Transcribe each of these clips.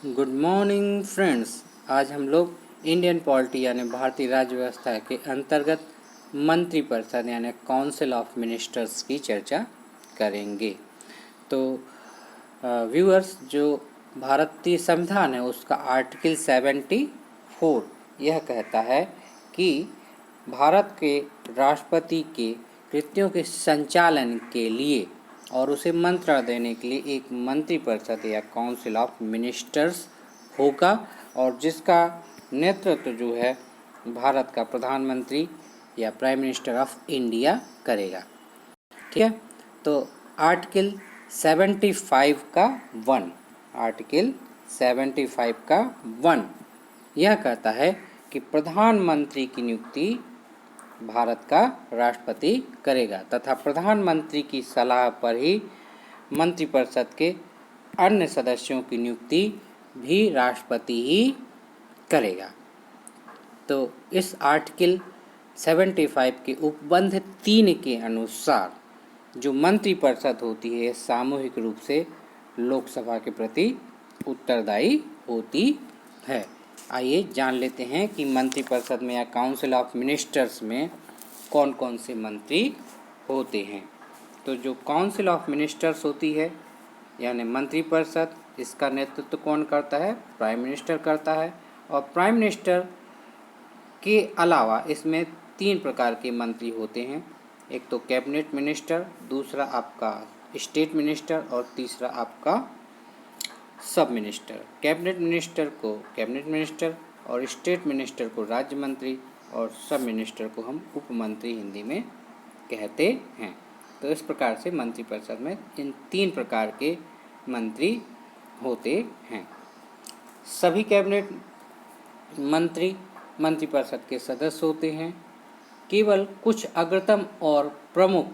Good morning friends. आज हम लोग इंडियन पॉलिटी यानी भारतीय राज्य व्यवस्था के अंतर्गत मंत्रिपरिषद यानी काउंसिल ऑफ मिनिस्टर्स की चर्चा करेंगे। तो व्यूअर्स, जो भारतीय संविधान है उसका आर्टिकल 74 यह कहता है कि भारत के राष्ट्रपति के कृत्यों के संचालन के लिए और उसे मंत्रणा देने के लिए एक मंत्रिपरिषद या काउंसिल ऑफ मिनिस्टर्स होगा और जिसका नेतृत्व जो है भारत का प्रधानमंत्री या प्राइम मिनिस्टर ऑफ इंडिया करेगा। ठीक है, तो आर्टिकल 75 का 1 आर्टिकल 75 का 1 यह कहता है कि प्रधानमंत्री की नियुक्ति भारत का राष्ट्रपति करेगा तथा प्रधानमंत्री की सलाह पर ही मंत्रिपरिषद के अन्य सदस्यों की नियुक्ति भी राष्ट्रपति ही करेगा। तो इस आर्टिकल 75 के उपबंध 3 के अनुसार जो मंत्रिपरिषद होती है सामूहिक रूप से लोकसभा के प्रति उत्तरदायी होती है। आइए जान लेते हैं कि मंत्रिपरिषद में या काउंसिल ऑफ मिनिस्टर्स में कौन कौन से मंत्री होते हैं। तो जो काउंसिल ऑफ मिनिस्टर्स होती है यानी मंत्रिपरिषद, इसका नेतृत्व कौन करता है? प्राइम मिनिस्टर करता है। और प्राइम मिनिस्टर के अलावा इसमें 3 प्रकार के मंत्री होते हैं। एक तो कैबिनेट मिनिस्टर, दूसरा आपका स्टेट मिनिस्टर और तीसरा आपका सब मिनिस्टर। कैबिनेट मिनिस्टर को कैबिनेट मिनिस्टर और स्टेट मिनिस्टर को राज्य मंत्री और सब मिनिस्टर को हम उप मंत्री हिंदी में कहते हैं। तो इस प्रकार से मंत्रिपरिषद में इन 3 प्रकार के मंत्री होते हैं। सभी कैबिनेट मंत्री मंत्रिपरिषद के सदस्य होते हैं। केवल कुछ अग्रतम और प्रमुख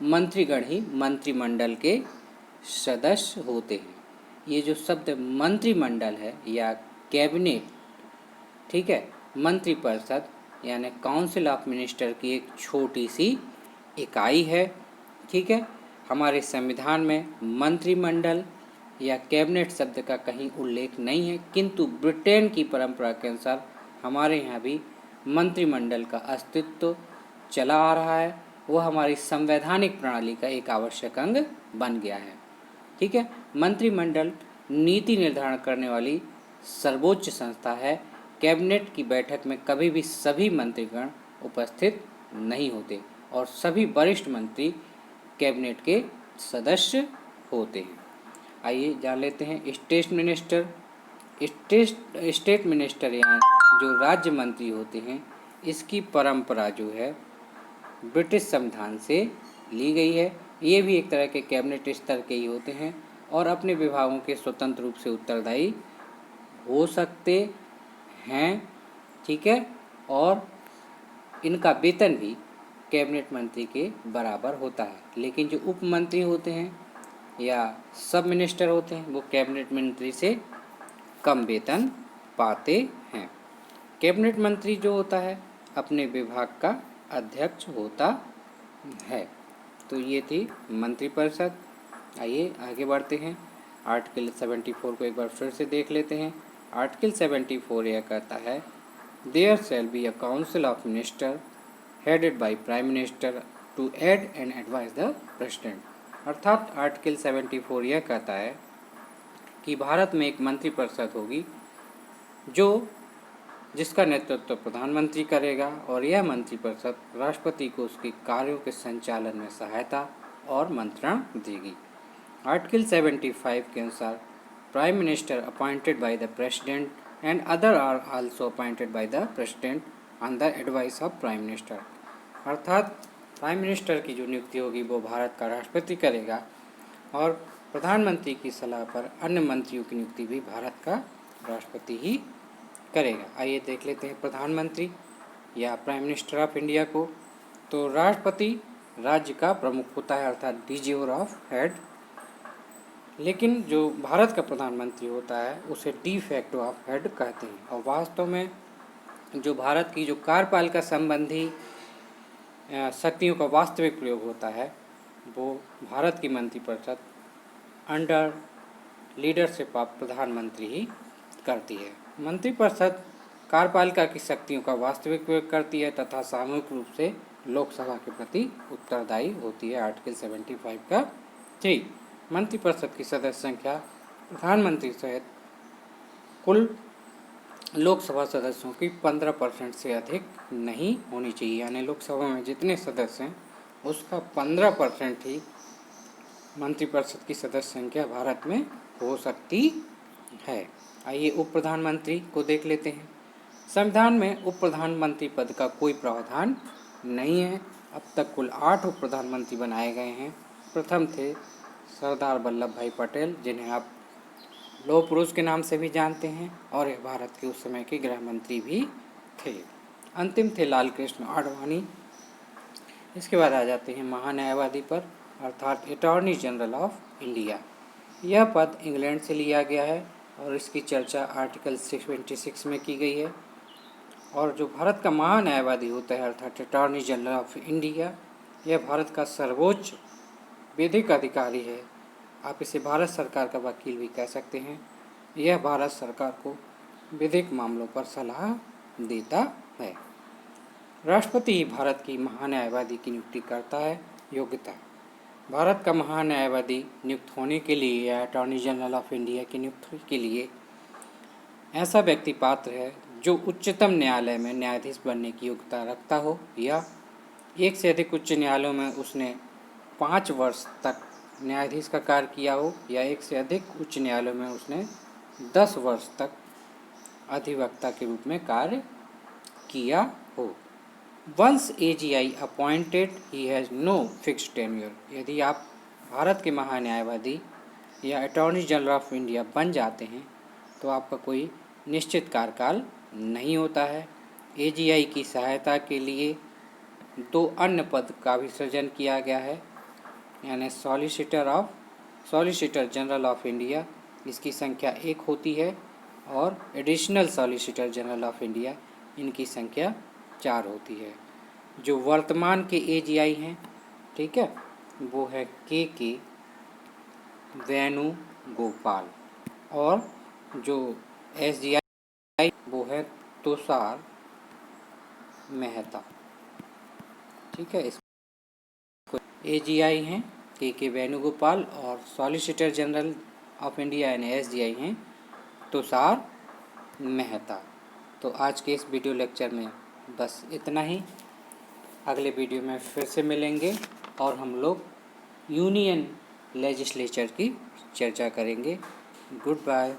मंत्रीगण ही मंत्रिमंडल के सदस्य होते हैं। ये जो शब्द मंत्रिमंडल है या कैबिनेट, ठीक है, मंत्रिपरिषद यानी काउंसिल ऑफ मिनिस्टर की एक छोटी सी इकाई है। ठीक है, हमारे संविधान में मंत्रिमंडल या कैबिनेट शब्द का कहीं उल्लेख नहीं है, किंतु ब्रिटेन की परंपरा के अनुसार हमारे यहाँ भी मंत्रिमंडल का अस्तित्व चला आ रहा है। वह हमारी संवैधानिक प्रणाली का एक आवश्यक अंग बन गया है। ठीक है, मंत्रिमंडल नीति निर्धारण करने वाली सर्वोच्च संस्था है। कैबिनेट की बैठक में कभी भी सभी मंत्रीगण उपस्थित नहीं होते और सभी वरिष्ठ मंत्री कैबिनेट के सदस्य होते हैं। आइए जान लेते हैं स्टेट मिनिस्टर। स्टेट मिनिस्टर या जो राज्य मंत्री होते हैं, इसकी परंपरा जो है ब्रिटिश संविधान से ली गई है। ये भी एक तरह के कैबिनेट स्तर के ही होते हैं और अपने विभागों के स्वतंत्र रूप से उत्तरदायी हो सकते हैं। ठीक है, और इनका वेतन भी कैबिनेट मंत्री के बराबर होता है। लेकिन जो उप मंत्री होते हैं या सब मिनिस्टर होते हैं वो कैबिनेट मंत्री से कम वेतन पाते हैं। कैबिनेट मंत्री जो होता है अपने विभाग का अध्यक्ष होता है। तो ये थी मंत्रिपरिषद। आइए आगे बढ़ते हैं। आर्टिकल 74 को एक बार फिर से देख लेते हैं। आर्टिकल 74 यह कहता है there shall be a council of minister headed by prime minister to aid and advice the president. अर्थात आर्टिकल 74 यह कहता है कि भारत में एक मंत्रिपरिषद होगी जिसका नेतृत्व प्रधानमंत्री करेगा और यह मंत्रिपरिषद राष्ट्रपति को उसके कार्यों के संचालन में सहायता और मंत्रणा देगी। आर्टिकल 75 के अनुसार prime minister appointed by the president and other are also appointed by the president on the advice of prime minister. अर्थात प्राइम मिनिस्टर की जो नियुक्ति होगी वो भारत का राष्ट्रपति करेगा और प्रधानमंत्री की सलाह पर अन्य मंत्रियों की नियुक्ति भी भारत का राष्ट्रपति ही करेगा। आइए देख लेते हैं प्रधानमंत्री या प्राइम मिनिस्टर ऑफ इंडिया को। तो राष्ट्रपति राज्य का प्रमुख होता है अर्थात डिजियोर ऑफ हेड। लेकिन जो भारत का प्रधानमंत्री होता है उसे डी फैक्टो ऑफ हेड कहते हैं। और वास्तव में जो भारत की जो कार्यपालिका संबंधी शक्तियों का वास्तविक प्रयोग होता है वो भारत की मंत्रिपरिषद अंडर लीडरशिप ऑफ प्रधानमंत्री ही करती है। मंत्रिपरिषद कार्यपालिका की शक्तियों का वास्तविक प्रयोग करती है तथा सामूहिक रूप से लोकसभा के प्रति उत्तरदायी होती है। आर्टिकल 75 का 3। मंत्रिपरिषद की सदस्य संख्या प्रधानमंत्री सहित कुल लोकसभा सदस्यों की 15% से अधिक नहीं होनी चाहिए, यानी लोकसभा में जितने सदस्य हैं उसका 15% ही मंत्रिपरिषद की सदस्य संख्या भारत में हो सकती है। आइए उप प्रधानमंत्री को देख लेते हैं। संविधान में उप प्रधानमंत्री पद का कोई प्रावधान नहीं है। अब तक कुल 8 उप प्रधानमंत्री बनाए गए हैं। प्रथम थे सरदार वल्लभ भाई पटेल, जिन्हें आप लौह पुरुष के नाम से भी जानते हैं, और यह भारत के उस समय के गृह मंत्री भी थे। अंतिम थे लाल कृष्ण आडवाणी। इसके बाद आ जाते हैं महान्यायवादी पर, अर्थात अटॉर्नी जनरल ऑफ इंडिया। यह पद इंग्लैंड से लिया गया है और इसकी चर्चा आर्टिकल 76 में की गई है। और जो भारत का महान्यायवादी होता है अर्थात अटॉर्नी जनरल ऑफ इंडिया, यह भारत का सर्वोच्च विधिक अधिकारी है। आप इसे भारत सरकार का वकील भी कह सकते हैं। यह भारत सरकार को विधिक मामलों पर सलाह देता है। राष्ट्रपति भारत की महान्यायवादी की नियुक्ति करता है। योग्यता: भारत का महान्यायवादी नियुक्त होने के लिए या अटॉर्नी जनरल ऑफ इंडिया की नियुक्ति के लिए ऐसा व्यक्ति पात्र है जो उच्चतम न्यायालय में न्यायाधीश बनने की योग्यता रखता हो, या एक से अधिक उच्च न्यायालयों में उसने 5 वर्ष तक न्यायाधीश का कार्य किया हो, या एक से अधिक उच्च न्यायालयों में उसने 10 वर्ष तक अधिवक्ता के रूप में कार्य किया हो। Once AGI appointed he has no fixed tenure. यदि आप भारत के महान्यायवादी या अटॉर्नी जनरल ऑफ इंडिया बन जाते हैं तो आपका कोई निश्चित कार्यकाल नहीं होता है। AGI की सहायता के लिए 2 अन्य पद का भी सृजन किया गया है, यानी सॉलिसिटर जनरल ऑफ इंडिया, इसकी संख्या 1 होती है, और additional solicitor general of India, इनकी संख्या 4 होती है। जो वर्तमान के AGI हैं, ठीक है, वो है के वेणुगोपाल, और जो SGI वो है तुषार मेहता। ठीक है, इसको AGI हैं के वेणुगोपाल, और सॉलिसिटर जनरल ऑफ इंडिया यानी SGI हैं तुषार मेहता। तो आज के इस वीडियो लेक्चर में बस इतना ही। अगले वीडियो में फिर से मिलेंगे और हम लोग यूनियन लेजिस्लेचर की चर्चा करेंगे। Good bye.